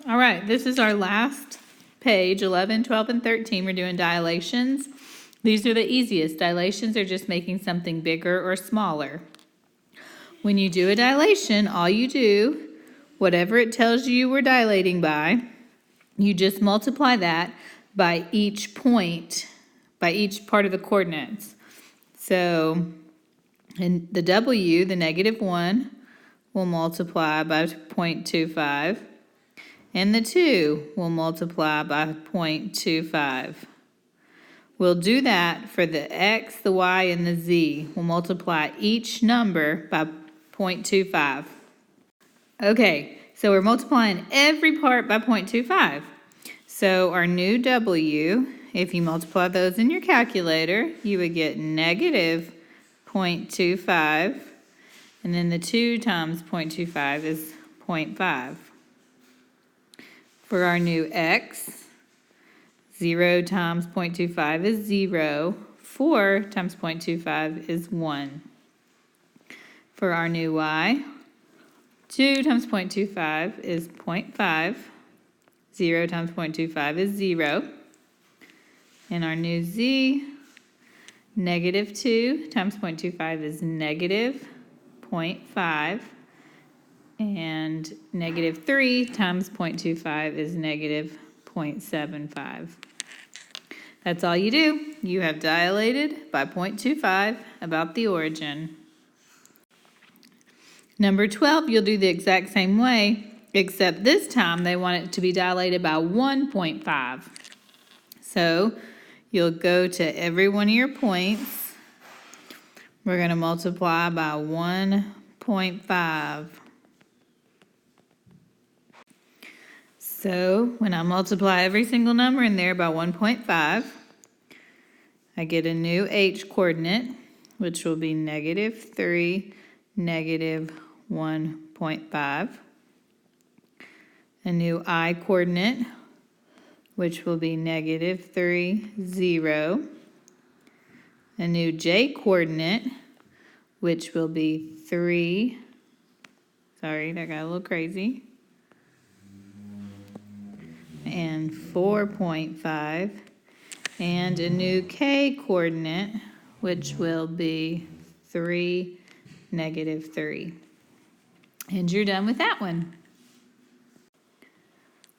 All right, this is our last page, 11, 12, and 13. We're doing dilations. These are the easiest. Dilations are just making something bigger or smaller. When you do a dilation, all you do, whatever it tells you we're dilating by, you just multiply that by each point, by each part of the coordinates. So, in the W, the -1, will multiply by 0.25. And the 2 will multiply by 0.25. We'll do that for the X, the Y, and the Z. We'll multiply each number by 0.25. Okay, so we're multiplying every part by 0.25. So our new W, if you multiply those in your calculator, you would get negative 0.25. And then the 2 times 0.25 is 0.5. For our new X, 0 times 0.25 is 0. 4 times 0.25 is 1. For our new Y, 2 times 0.25 is 0.5. 0 times 0.25 is 0. And our new Z, negative 2 times 0.25 is negative 0.5. And negative 3 times 0.25 is negative 0.75. That's all you do. You have dilated by 0.25 about the origin. Number 12, you'll do the exact same way, except this time they want it to be dilated by 1.5. So you'll go to every one of your points. We're going to multiply by 1.5. So when I multiply every single number in there by 1.5, I get a new H coordinate, which will be negative 3, negative 1.5. A new I coordinate, which will be negative 3, 0. A new J coordinate, which will be 3. Sorry, that got a little crazy. And 4.5, and a new K coordinate, which will be 3, negative 3. And you're done with that one.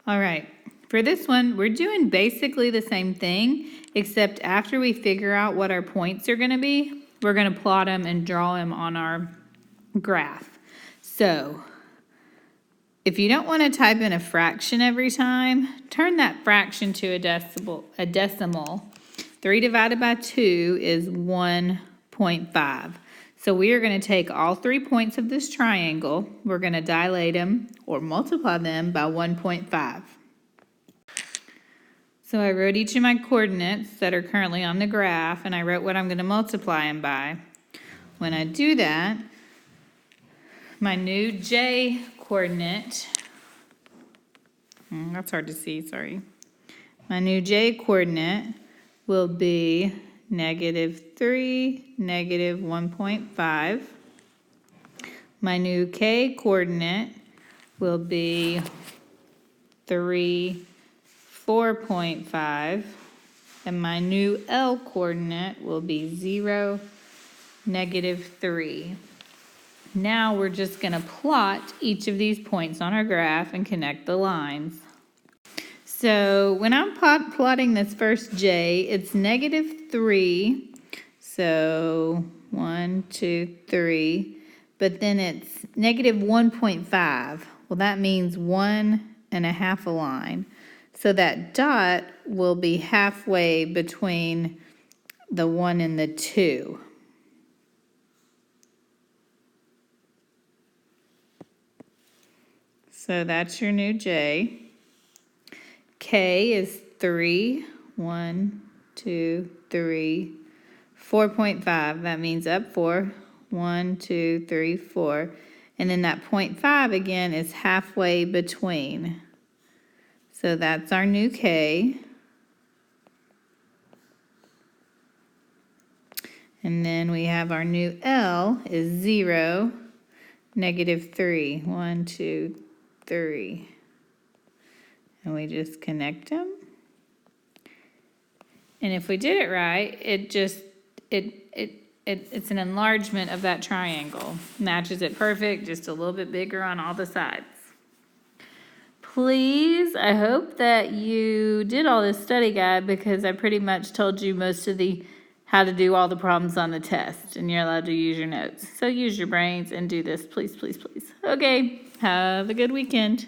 All right, for this one, we're doing basically the same thing, except after we figure out what our points are going to be, we're going to plot them and draw them on our graph. So if you don't want to type in a fraction every time, turn that fraction to a decimal. 3 divided by 2 is 1.5. So we are going to take all 3 points of this triangle. We're going to dilate them or multiply them by 1.5. So I wrote each of my coordinates that are currently on the graph, and I wrote what I'm going to multiply them by. When I do that, my new J coordinate, that's hard to see, sorry. My new J coordinate will be negative 3, negative 1.5. My new K coordinate will be 3, 4.5. And my new L coordinate will be 0, negative 3. Now we're just going to plot each of these points on our graph and connect the lines. So when I'm plotting this first J, it's negative 3. So 1, 2, 3. But then it's negative 1.5. Well, that means 1.5 a line. So that dot will be halfway between the 1 and the 2. So that's your new J. K is 3, 1, 2, 3, 4.5. That means up 4, 1, 2, 3, 4. And then that 0.5 again is halfway between. So that's our new K. And then we have our new L is 0, negative 3. 1, 2, 3. And we just connect them. And if we did it right, it's an enlargement of that triangle. Matches it perfect, just a little bit bigger on all the sides. Please, I hope that you did all this study guide, because I pretty much told you most of how to do all the problems on the test, and you're allowed to use your notes. So use your brains and do this, please, please, please. Okay, have a good weekend.